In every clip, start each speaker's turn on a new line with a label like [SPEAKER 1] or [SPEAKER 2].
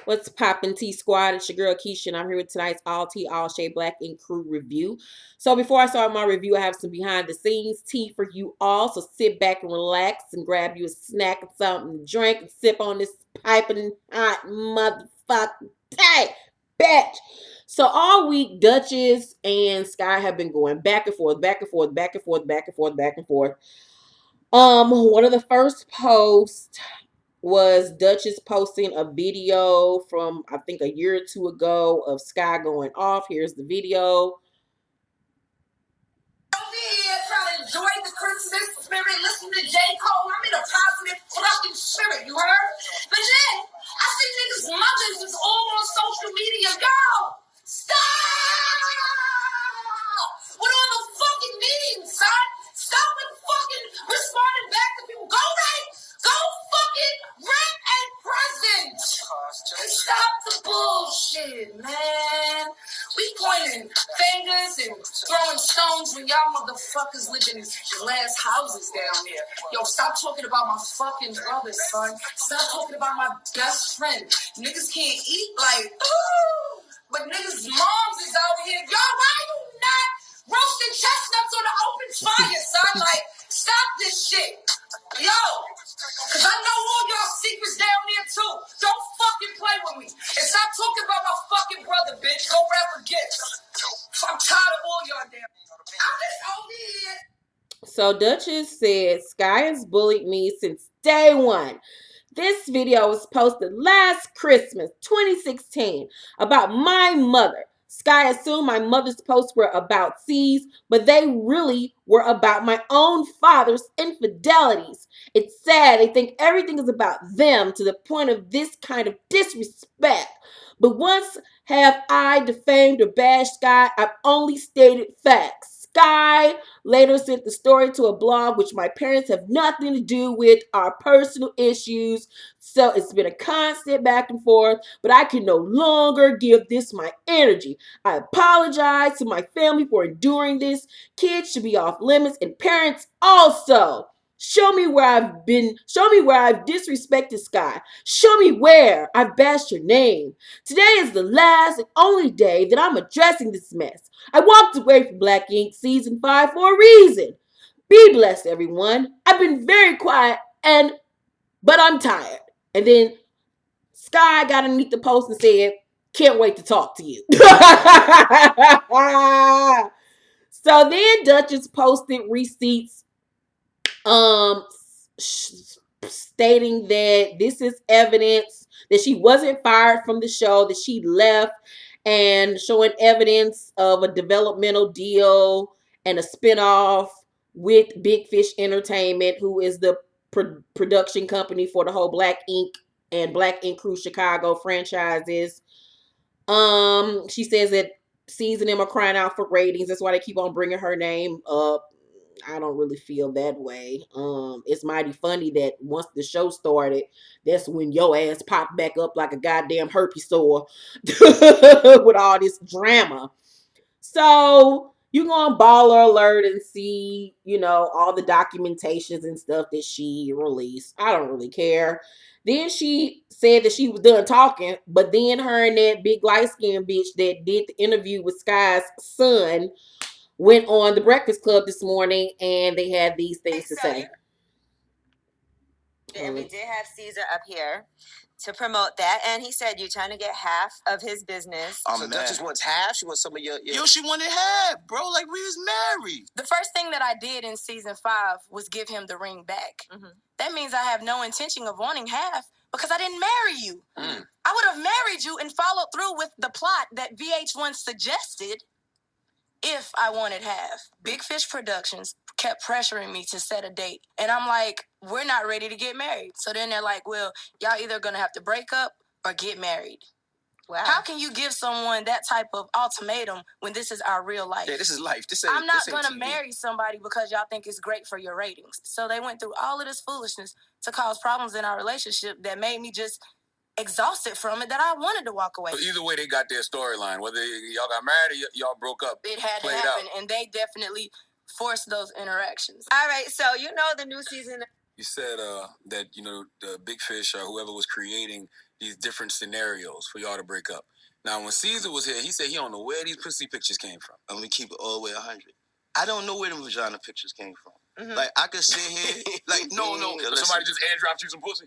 [SPEAKER 1] What's poppin' T Squad? It's your girl Keisha, and I'm here with tonight's All Tea, All Shade Black Ink Crew review. So before I start my review, I have some behind the scenes tea for you all. So sit back and relax and grab you a snack and something to drink and sip on this piping hot motherfucking tea, bitch. So all week, Dutchess and Skye have been going back and forth, back and forth, back and forth, back and forth, back and forth. One of the first posts was Dutchess posting a video from I think a year or two ago of Skye going off. Here's the video.
[SPEAKER 2] Over here trying to enjoy the Christmas spirit, listen to J. Cole. I'm in a positive fucking spirit, you heard? But then I see niggas' mothers is all on social media. Yo, stop! What all the fucking memes, son? Stop with fucking responding back to people. Go right, go fucking rap and present. And stop the bullshit, man. We pointing fingers and throwing stones when y'all motherfuckers live in glass houses down there. Yo, stop talking about my fucking brother, son. Stop talking about my best friend. Niggas can't eat like, ooh. But niggas' moms is out here. Yo, why you not roasting chestnuts on the open fire, son? Like, stop this shit. Yo, because I know all y'all secrets down there, too. Don't fucking play with me. And stop talking about my fucking brother, bitch. Go rap again. I'm tired of all y'all damn. I'm just over here.
[SPEAKER 1] So Dutchess said Skye has bullied me since day one. This video was posted last Christmas, 2016, about my mother. Skye assumed my mother's posts were about C's, but they really were about my own father's infidelities. It's sad they think everything is about them to the point of this kind of disrespect. But once have I defamed or bashed Skye, I've only stated facts. Skye later sent the story to a blog which my parents have nothing to do with, our personal issues. So it's been a constant back and forth, but I can no longer give this my energy. I apologize to my family for enduring this. Kids should be off limits and parents also. Show me where I've disrespected Skye. Show me where I've bashed her name. Today is the last and only day that I'm addressing this mess. I walked away from Black Ink Season 5 for a reason. Be blessed, everyone. I've been very quiet but I'm tired. And then Skye got underneath the post and said, can't wait to talk to you. So then Dutchess posted receipts stating that this is evidence that she wasn't fired from the show, that she left, and showing evidence of a developmental deal and a spinoff with Big Fish Entertainment, who is the production company for the whole Black Ink and Black Ink Crew Chicago franchises. She says that C's and them are crying out for ratings. That's why they keep on bringing her name up. I don't really feel that way. It's mighty funny that once the show started, that's when your ass popped back up like a goddamn herpes sore with all this drama. So you go on Baller Alert and see, all the documentations and stuff that she released. I don't really care. Then she said that she was done talking, but then her and that big light skinned bitch that did the interview with Skye's son went on the Breakfast Club this morning, and they had these things to say.
[SPEAKER 3] And we did have Caesar up here to promote that, and he said you're trying to get half of his business.
[SPEAKER 4] So Dutchess wants half. She wants some of your. Yo, she wanted half, bro. Like, we was married.
[SPEAKER 2] The first thing that I did in season 5 was give him the ring back. Mm-hmm. That means I have no intention of wanting half because I didn't marry you. Mm. I would have married you and followed through with the plot that VH1 suggested if I wanted half. Big Fish Productions kept pressuring me to set a date. And I'm like, we're not ready to get married. So then they're like, well, y'all either gonna have to break up or get married. Wow. How can you give someone that type of ultimatum when this is our real life?
[SPEAKER 4] Yeah, this is life.
[SPEAKER 2] I'm not going to marry somebody because y'all think it's great for your ratings. So they went through all of this foolishness to cause problems in our relationship that made me just exhausted from it that I wanted to walk away.
[SPEAKER 4] But either way, they got their storyline. Whether y'all got married or y'all broke up.
[SPEAKER 2] It had to happen, and they definitely forced those interactions.
[SPEAKER 3] All right, so the new season.
[SPEAKER 4] You said that, the Big Fish or whoever was creating
[SPEAKER 2] these different scenarios for y'all to break up. Now, when Caesar was here, he said he don't know where these pussy pictures came from.
[SPEAKER 4] I'm gonna keep it all the way 100. I don't know where the vagina pictures came from. Mm-hmm. Like, I could sit here, like, no.
[SPEAKER 2] Somebody just airdropped you some pussy.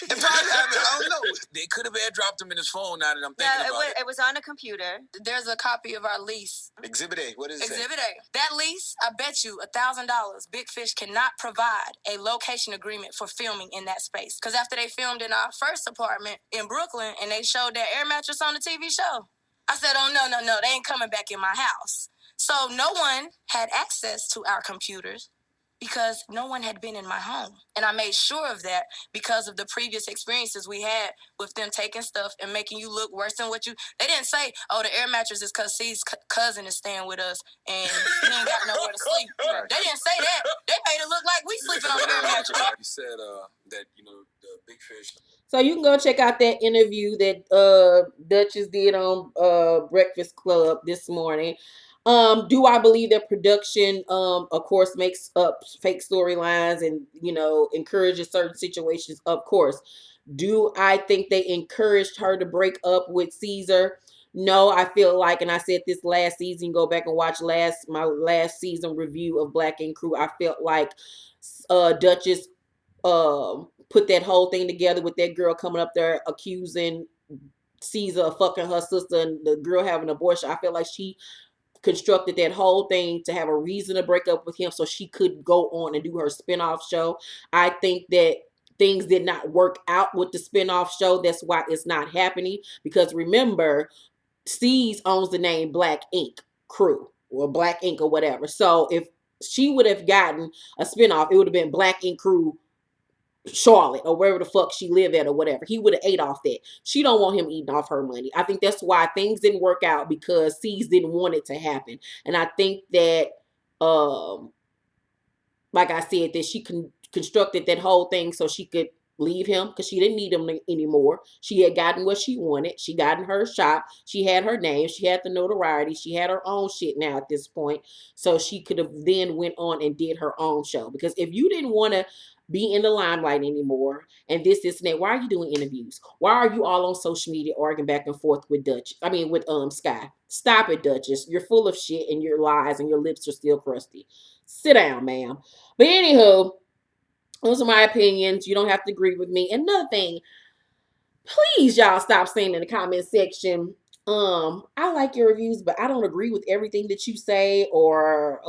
[SPEAKER 4] It probably happened. I don't know.
[SPEAKER 2] They could have airdropped him in his phone now that I'm thinking about it.
[SPEAKER 3] It was on a computer.
[SPEAKER 5] There's a copy of our lease.
[SPEAKER 2] Exhibit A, what is it?
[SPEAKER 5] Exhibit A. That lease, I bet you $1,000, Big Fish cannot provide a location agreement for filming in that space. Because after they filmed in our first apartment in Brooklyn and they showed that air mattress on the TV show, I said, oh, no, they ain't coming back in my house. So no one had access to our computers because no one had been in my home. And I made sure of that because of the previous experiences we had with them taking stuff and making you look worse than what you... They didn't say, oh, the air mattress is because C's cousin is staying with us and he ain't got nowhere to sleep. They didn't say that. They made it look like we sleeping on the air mattress.
[SPEAKER 2] You said that, the Big Fish...
[SPEAKER 1] So you can go check out that interview that Dutchess did on Breakfast Club this morning. Do I believe that production, of course, makes up fake storylines and, encourages certain situations? Of course. Do I think they encouraged her to break up with Caesar? No, I feel like, and I said this last season, go back and watch my last season review of Black Ink Crew. I felt like Dutchess put that whole thing together with that girl coming up there accusing Caesar of fucking her sister and the girl having an abortion. I feel like she constructed that whole thing to have a reason to break up with him so she could go on and do her spinoff show. I think that things did not work out with the spinoff show. That's why it's not happening. Because remember, C's owns the name Black Ink Crew or Black Ink or whatever. So if she would have gotten a spinoff, it would have been Black Ink Crew Charlotte or wherever the fuck she lived at or whatever. He would have ate off that. She don't want him eating off her money. I think that's why things didn't work out, because C's didn't want it to happen. And I think that like I said, that she constructed that whole thing so she could leave him because she didn't need him anymore. She had gotten what she wanted. She got in her shop. She had her name. She had the notoriety. She had her own shit now at this point. So she could have then went on and did her own show. Because if you didn't want to be in the limelight anymore and this and that, why are you doing interviews? Why are you all on social media arguing back and forth with Skye? Stop it, Dutchess. You're full of shit and your lies and your lips are still crusty. Sit down, ma'am. But anywho, those are my opinions. You don't have to agree with me. Another thing, please, y'all, stop saying in the comment section, I like your reviews, but I don't agree with everything that you say, or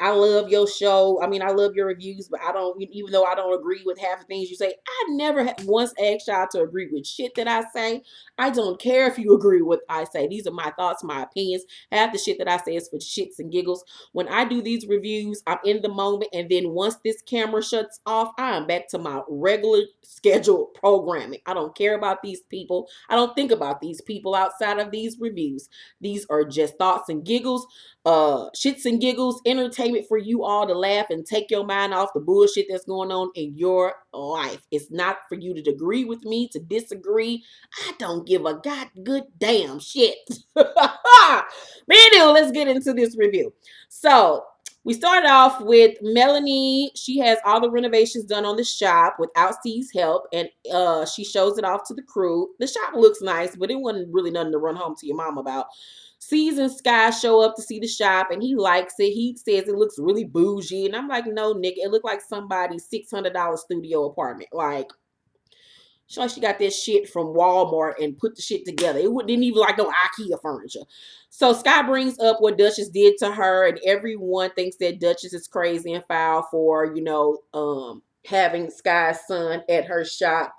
[SPEAKER 1] I love your show. I mean, I love your reviews, but I don't, even though I don't agree with half the things you say, I never once asked y'all to agree with shit that I say. I don't care if you agree with what I say. These are my thoughts, my opinions. Half the shit that I say is for shits and giggles. When I do these reviews, I'm in the moment, and then once this camera shuts off, I am back to my regular scheduled programming. I don't care about these people. I don't think about these people outside of these reviews. These are just thoughts and giggles, shits and giggles, entertainment for you all to laugh and take your mind off the bullshit that's going on in your life. It's not for you to agree with me, to disagree. I don't give a good damn shit. But anyway, let's get into this review. So we started off with Melanie. She has all the renovations done on the shop without Steve's help, and she shows it off to the crew. The shop looks nice, but it wasn't really nothing to run home to your mom about. C's and Skye show up to see the shop, and he likes it. He says it looks really bougie, and I'm like, no, nigga, it looked like somebody's $600 studio apartment. Like, she got that shit from Walmart and put the shit together. It didn't even like no IKEA furniture. So Skye brings up what Dutchess did to her, and everyone thinks that Dutchess is crazy and foul for, having Skye's son at her shop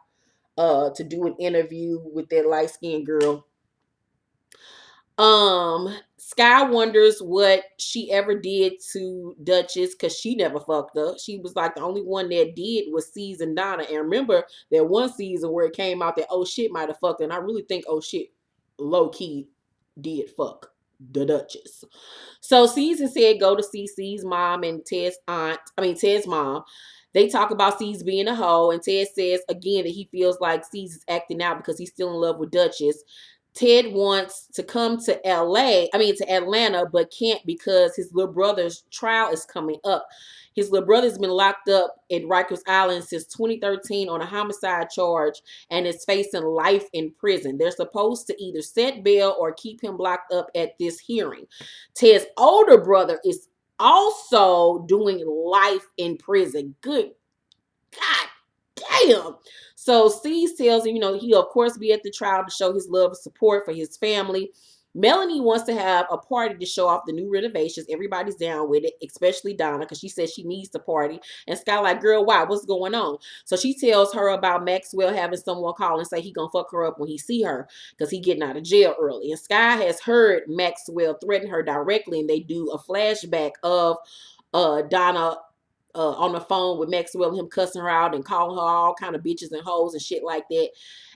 [SPEAKER 1] to do an interview with that light-skinned girl. Skye wonders what she ever did to Dutchess, because she never fucked her. She was like the only one that did was C's and Donna. And remember that one season where it came out that Oh Shit might have fucked her, and I really think Oh Shit low-key did fuck the Dutchess. So C's said go to see C's mom and Ted's mom. They talk about C's being a hoe, and Ted says again that he feels like C's is acting out because he's still in love with Dutchess. Ted wants to come to Atlanta, but can't because his little brother's trial is coming up. His little brother's been locked up at Rikers Island since 2013 on a homicide charge and is facing life in prison. They're supposed to either set bail or keep him locked up at this hearing. Ted's older brother is also doing life in prison. Good God damn. So Steve tells him, he'll of course be at the trial to show his love and support for his family. Melanie wants to have a party to show off the new renovations. Everybody's down with it, especially Donna, because she says she needs the party. And Skye like, girl, why? What's going on? So she tells her about Maxwell having someone call and say he gonna fuck her up when he see her because he getting out of jail early. And Skye has heard Maxwell threaten her directly, and they do a flashback of Donna on the phone with Maxwell and him cussing her out and calling her all kind of bitches and hoes and shit like that.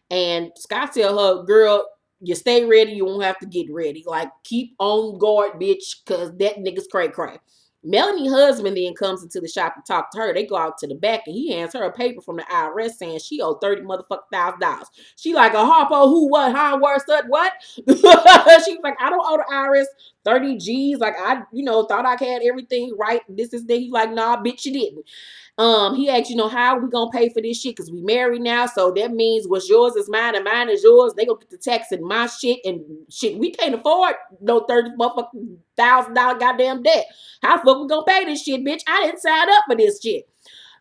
[SPEAKER 1] And Scott tell her, girl, you stay ready, you won't have to get ready. Like, keep on guard, bitch, because that nigga's cray-cray. Melanie's husband then comes into the shop to talk to her. They go out to the back and he hands her a paper from the IRS saying she owed $30,000. She like, a Harpo, who, what, how, where, stud, what? She's like, I don't owe the IRS 30 G's. Like, I, thought I had everything right. This is that. He's like, nah, bitch, you didn't. He asked, how are we gonna pay for this shit? Because we married now, so that means what's yours is mine and mine is yours. They gonna get the tax in my shit and shit. We can't afford no $30,000 goddamn debt. How the fuck we gonna pay this shit, bitch? I didn't sign up for this shit.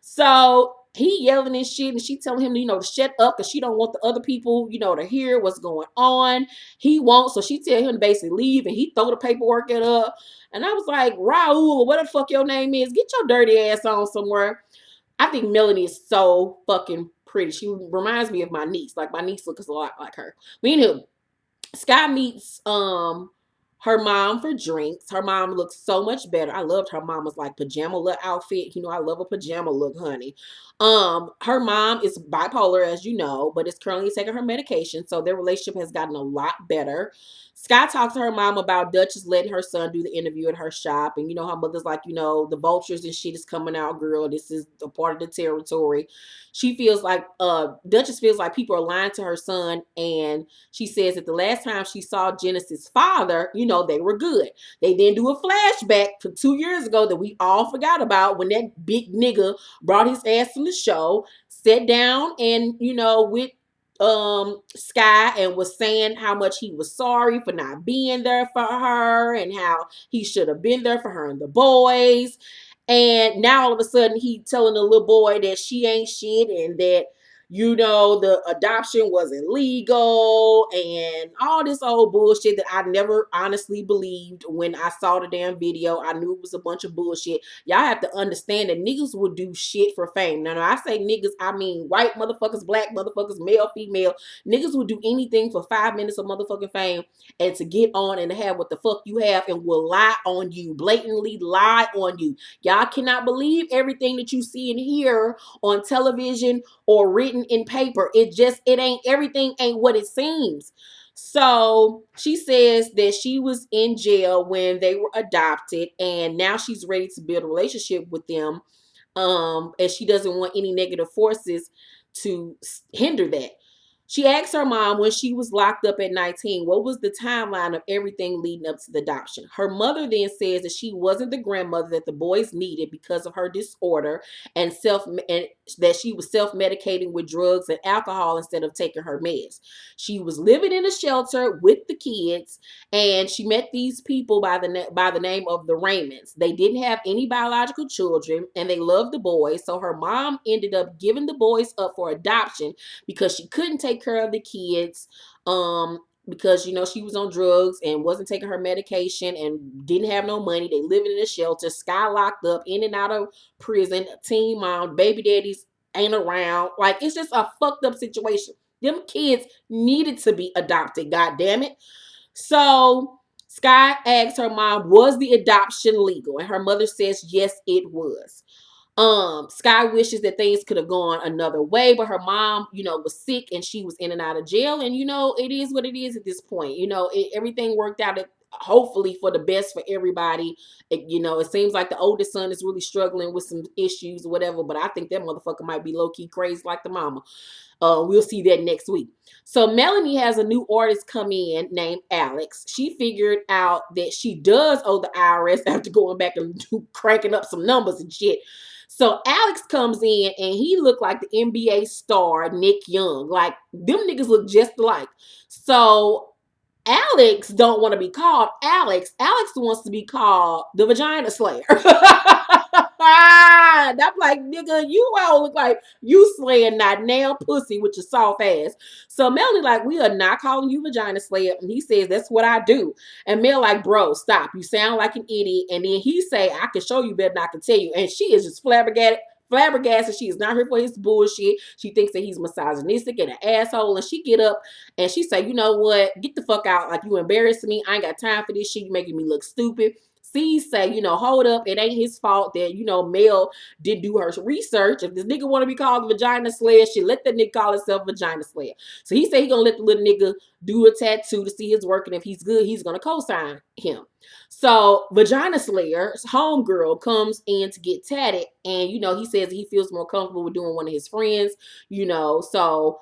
[SPEAKER 1] So he yelling and shit, and she telling him, to shut up because she don't want the other people, to hear what's going on. He won't, so she tell him to basically leave, and he throw the paperwork at her. And I was like, Raul, what the fuck your name is? Get your dirty ass on somewhere. I think Melanie is so fucking pretty. She reminds me of my niece. Like, my niece looks a lot like her. Anywho, Skye meets her mom for drinks. Her mom looks so much better. I loved her mama's like pajama look outfit. I love a pajama look, honey. Her mom is bipolar, as you know, but is currently taking her medication. So their relationship has gotten a lot better. Skye talks to her mom about Dutchess letting her son do the interview at her shop. And, her mother's like, the vultures and shit is coming out, girl. This is a part of the territory. She feels like, Dutchess feels like people are lying to her son. And she says that the last time she saw Genesis' father, they were good. They then do a flashback to 2 years ago that we all forgot about when that big nigga brought his ass from the show, sat down and, with Skye and was saying how much he was sorry for not being there for her and how he should have been there for her and the boys. And now all of a sudden he telling the little boy that she ain't shit and that the adoption wasn't legal and all this old bullshit that I never honestly believed when I saw the damn video. I knew it was a bunch of bullshit. Y'all have to understand that niggas will do shit for fame. Now, I say niggas, I mean white motherfuckers, black motherfuckers, male, female. Niggas will do anything for 5 minutes of motherfucking fame and to get on and to have what the fuck you have and will lie on you, blatantly lie on you. Y'all cannot believe everything that you see and hear on television or written in paper. Everything ain't what it seems. So she says that she was in jail when they were adopted and now she's ready to build a relationship with them. And she doesn't want any negative forces to hinder that. She asked her mom when she was locked up at 19, what was the timeline of everything leading up to the adoption? Her mother then says that she wasn't the grandmother that the boys needed because of her disorder and that she was self-medicating with drugs and alcohol instead of taking her meds. She was living in a shelter with the kids and she met these people by the name of the Raymonds. They didn't have any biological children and they loved the boys. So her mom ended up giving the boys up for adoption because she couldn't take care of the kids because she was on drugs and wasn't taking her medication and didn't have no money. They living in a shelter, Skye locked up, in and out of prison, teen mom, baby daddies ain't around. Like, it's just a fucked up situation. Them kids needed to be adopted, god damn it. So Skye asked her mom, was the adoption legal? And her mother says yes, it was. Skye wishes that things could have gone another way, but her mom, was sick and she was in and out of jail. And, it is what it is at this point. Everything worked out hopefully for the best for everybody. It seems like the oldest son is really struggling with some issues or whatever, but I think that motherfucker might be low-key crazy like the mama. We'll see that next week. So Melanie has a new artist come in named Alex. She figured out that she does owe the IRS after going back and cranking up some numbers and shit. So Alex comes in and he looked like the NBA star Nick Young. Like, them niggas look just alike. So Alex don't want to be called Alex. Alex wants to be called the Vagina Slayer. And I'm like, nigga, you all look like you slaying that nail pussy with your soft ass. So Melanie like, we are not calling you Vagina Slayer. And he says, that's what I do. And Mel like, bro, stop. You sound like an idiot. And then he say, I can show you better than I can tell you. And she is just flabbergasted. She is not here for his bullshit. She thinks that he's misogynistic and an asshole. And she get up and she say, you know what? Get the fuck out. Like, you embarrassing me. I ain't got time for this shit. You making me look stupid. C say, hold up. It ain't his fault that, Mel did do her research. If this nigga want to be called Vagina Slayer, she let that nigga call himself Vagina Slayer. So he said he gonna let the little nigga do a tattoo to see his work. And if he's good, he's gonna co-sign him. So Vagina Slayer's homegirl comes in to get tatted. And, he says he feels more comfortable with doing one of his friends, so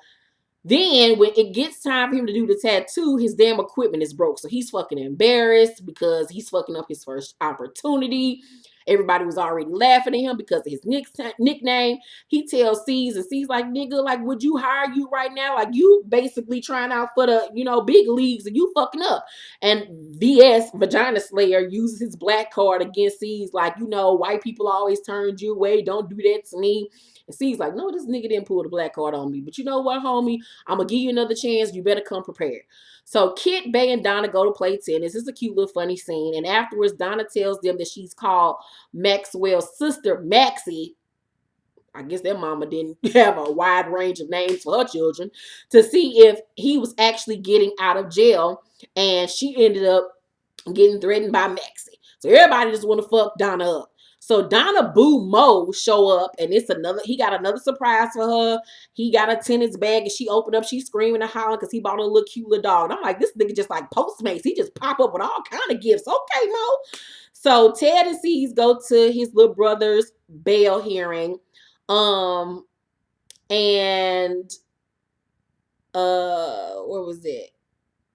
[SPEAKER 1] then when it gets time for him to do the tattoo, his damn equipment is broke. So he's fucking embarrassed because he's fucking up his first opportunity. Everybody was already laughing at him because of his nickname. He tells C's and C's like, nigga, like, would you hire you right now? Like, you basically trying out for the, big leagues and you fucking up. And VS, Vagina Slayer, uses his black card against C's like, white people always turned you away. Don't do that to me. And C's like, no, this nigga didn't pull the black card on me. But you know what, homie? I'm going to give you another chance. You better come prepared. So Kit, Bay, and Donna go to play tennis. It's a cute little funny scene. And afterwards, Donna tells them that she's called Maxwell's sister, Maxie. I guess their mama didn't have a wide range of names for her children, to see if he was actually getting out of jail. And she ended up getting threatened by Maxie. So everybody just want to fuck Donna up. So Donna Boo Mo show up, and he got another surprise for her. He got a tennis bag, and she opened up, she's screaming and hollering because he bought a little cute little dog. And I'm like, this nigga just like Postmates. He just pop up with all kind of gifts. Okay, Mo. So Ted and C's go to his little brother's bail hearing. And where was it?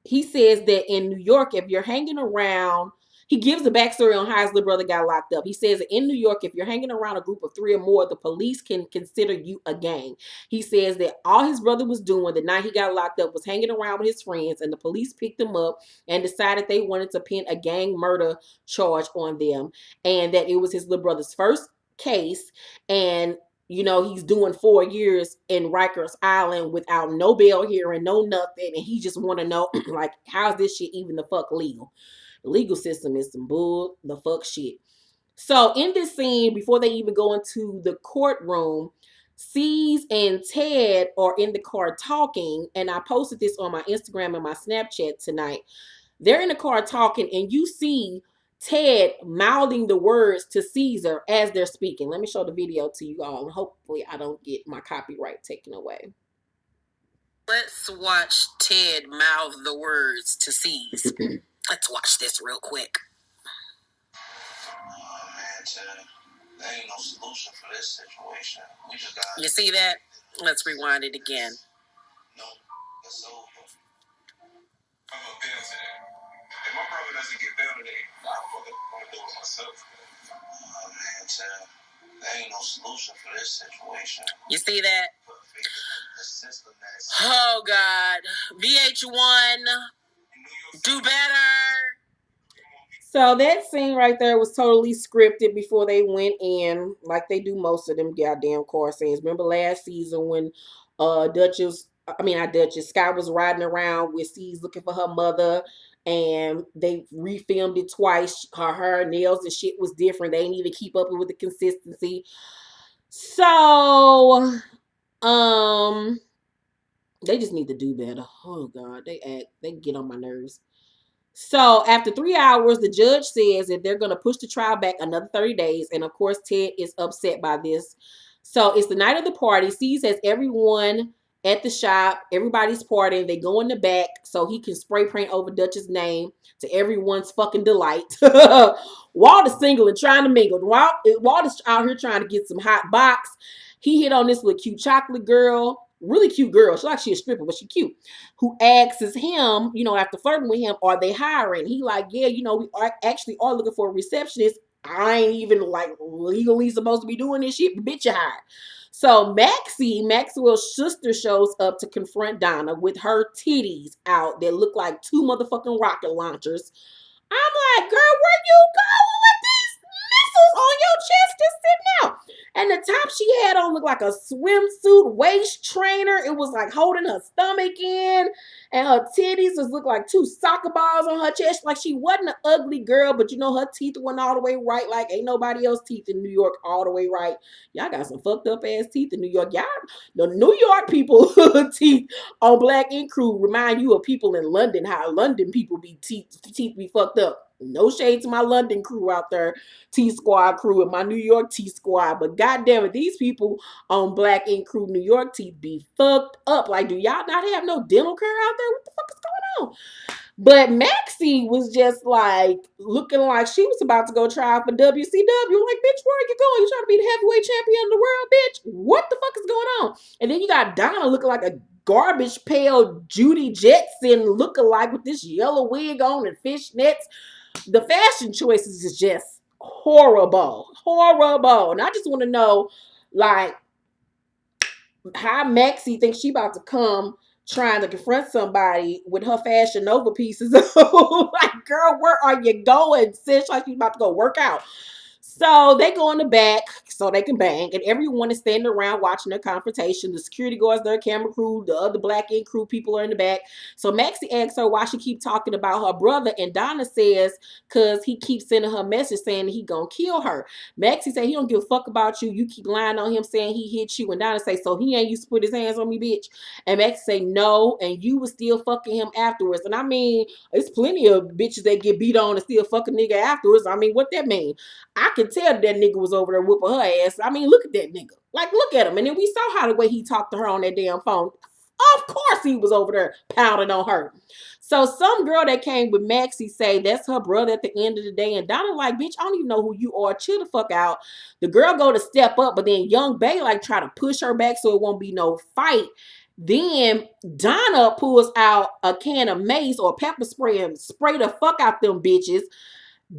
[SPEAKER 1] He says that in New York, if you're hanging around, he gives a backstory on how his little brother got locked up. He says that in New York, if you're hanging around a group of 3 or more, the police can consider you a gang. He says that all his brother was doing the night he got locked up was hanging around with his friends, and the police picked him up and decided they wanted to pin a gang murder charge on them, and that it was his little brother's first case, and he's doing 4 years in Rikers Island without no bail hearing, no nothing. And he just want to know, like, how's this shit even the fuck legal? The legal system is some bull the fuck shit. So in this scene, before they even go into the courtroom, C's and Ted are in the car talking. And I posted this on my Instagram and my Snapchat tonight. They're in the car talking, and you see Ted mouthing the words to Caesar as they're speaking. Let me show the video to you all, and hopefully I don't get my copyright taken away.
[SPEAKER 2] Let's watch Ted mouth the words to C's. Let's watch this real quick.
[SPEAKER 4] Oh, man, Ted, there ain't no solution for this situation. We just got...
[SPEAKER 2] You see that? Let's rewind it again.
[SPEAKER 4] No, it's over.
[SPEAKER 6] I'm a bail today. If my brother doesn't get bail today, I'm gonna do it myself.
[SPEAKER 4] Oh, man, Ted, there ain't no solution for this situation.
[SPEAKER 2] You see that? Oh, God. VH1, do better.
[SPEAKER 1] So that scene right there was totally scripted before they went in, like they do most of them goddamn car scenes. Remember last season when Skye was riding around with C's looking for her mother, and they refilmed it twice. Her nails and shit was different. They didn't even keep up with the consistency. So, they just need to do better. Oh God, they get on my nerves. So after 3 hours, the judge says that they're going to push the trial back another 30 days. And of course, Ted is upset by this. So it's the night of the party. C's has everyone at the shop. Everybody's partying. They go in the back so he can spray paint over Dutch's name to everyone's fucking delight. Walt is single and trying to mingle. Walt is out here trying to get some hot box. He hit on this little cute chocolate girl. Really cute girl. She like she a stripper, but she cute. Who asks him, after flirting with him, are they hiring? He like, yeah, we are looking for a receptionist. I ain't even like legally supposed to be doing this shit, but bitch, you hired. So Maxwell's sister, shows up to confront Donna with her titties out that look like two motherfucking rocket launchers. I'm like, girl, where you going with these missiles on your chest just sitting out? And the top she had on looked like a swimsuit waist trainer. It was like holding her stomach in. And her titties just looked like two soccer balls on her chest. Like she wasn't an ugly girl, but her teeth weren't all the way right. Like ain't nobody else teeth in New York all the way right. Y'all got some fucked up ass teeth in New York. Y'all, the New York people teeth on Black Ink Crew remind you of people in London, how London people be teeth be fucked up. No shade to my London crew out there, T Squad crew, and my New York T Squad. But goddamn it, these people on Black Ink Crew New York teeth be fucked up. Like, do y'all not have no dental care out there? What the fuck is going on? But Maxie was just like looking like she was about to go try for WCW. Like, bitch, where are you going? You trying to be the heavyweight champion of the world, bitch? What the fuck is going on? And then you got Donna looking like a garbage pail Judy Jetson lookalike with this yellow wig on and fishnets. The fashion choices is just horrible. And I just want to know, like, how Maxie thinks she about to come trying to confront somebody with her Fashion Nova pieces. Like, girl, where are you going? Sis, like you about to go work out. So they go in the back so they can bang, and everyone is standing around watching their confrontation. The security guards, their camera crew, the other Black Ink Crew people are in the back. So Maxie asks her why she keep talking about her brother, and Donna says because he keeps sending her message saying he gonna kill her. Maxie say he don't give a fuck about you. You keep lying on him saying he hit you, and Donna say so he ain't used to put his hands on me, bitch. And Maxie say no, and you was still fucking him afterwards. And I mean, it's plenty of bitches that get beat on and still fuck a nigga afterwards. I mean, what that mean? I could tell that nigga was over there whooping her ass. I mean, look at that nigga. Like, look at him. And then we saw how the way he talked to her on that damn phone. Of course he was over there pounding on her. So some girl that came with Maxie say that's her brother at the end of the day. And Donna like, bitch, I don't even know who you are. Chill the fuck out. The girl go to step up, but then young Bay like try to push her back so it won't be no fight. Then Donna pulls out a can of mace or pepper spray and spray the fuck out them bitches.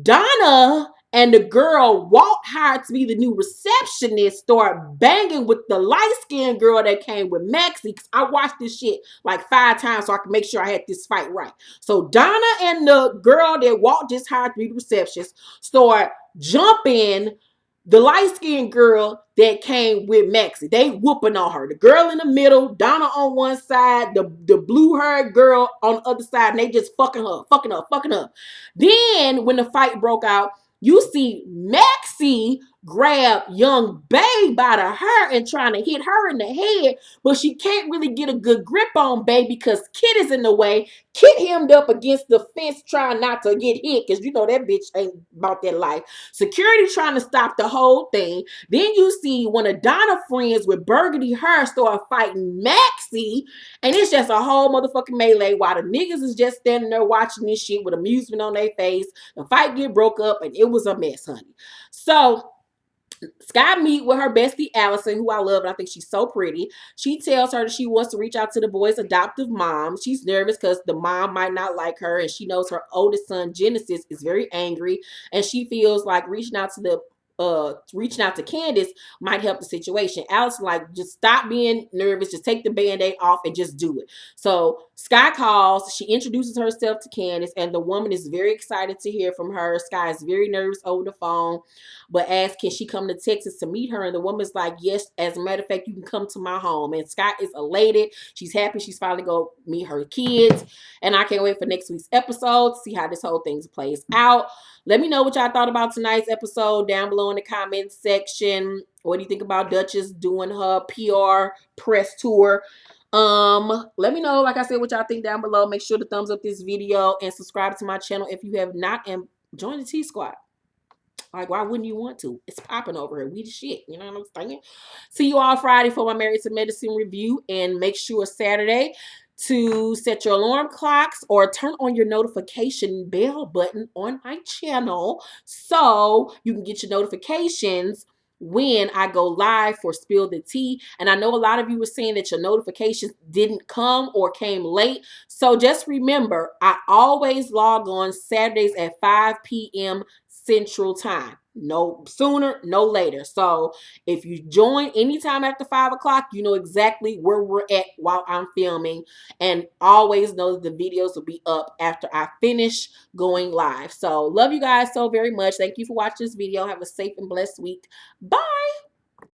[SPEAKER 1] Donna and the girl Walt hired to be the new receptionist start banging with the light-skinned girl that came with Maxie. Because I watched this shit like 5 times so I could make sure I had this fight right. So Donna and the girl that Walt just hired to be the receptionist start jumping the light-skinned girl that came with Maxie. They whooping on her. The girl in the middle, Donna on one side, the blue-haired girl on the other side, and they just fucking her. Then, when the fight broke out, you see Maxie grab young Bae by the hair and trying to hit her in the head, but she can't really get a good grip on Bae because Kit is in the way. Kit hemmed up against the fence trying not to get hit because that bitch ain't about that life. Security trying to stop the whole thing. Then you see one of Donna friends with burgundy hair start fighting Maxie, and it's just a whole motherfucking melee while the niggas is just standing there watching this shit with amusement on their face. The fight get broke up and it was a mess, honey. So Skye meet with her bestie Allison, who I love, and I think she's so pretty. She tells her that she wants to reach out to the boy's adoptive mom. She's nervous because the mom might not like her, and she knows her oldest son Genesis is very angry, and she feels like reaching out to Candace might help the situation. Allison like, just stop being nervous, just take the band-aid off and just do it. So Skye calls, she introduces herself to Candace, and the woman is very excited to hear from her. Skye is very nervous over the phone, but asks can she come to Texas to meet her, and the woman's like, yes, as a matter of fact, you can come to my home. And Skye is elated. She's happy she's finally going to meet her kids, and I can't wait for next week's episode to see how this whole thing plays out. Let me know what y'all thought about tonight's episode down below in the comments section. What do you think about Dutchess doing her PR press tour? Let me know, like I said, what y'all think down below. Make sure to thumbs up this video and subscribe to my channel if you have not, and join the T Squad. Like, why wouldn't you want to? It's popping over here. We the shit. You know what I'm saying? See you all Friday for my Married to Medicine review. And make sure Saturday to set your alarm clocks or turn on your notification bell button on my channel so you can get your notifications when I go live for Spill the Tea. And I know a lot of you were saying that your notifications didn't come or came late. So just remember, I always log on Saturdays at 5 p.m. Central Time. No sooner, no later. So if you join anytime after 5 o'clock, you know exactly where we're at while I'm filming. And always know that the videos will be up after I finish going live. So love you guys so very much. Thank you for watching this video. Have a safe and blessed week. Bye.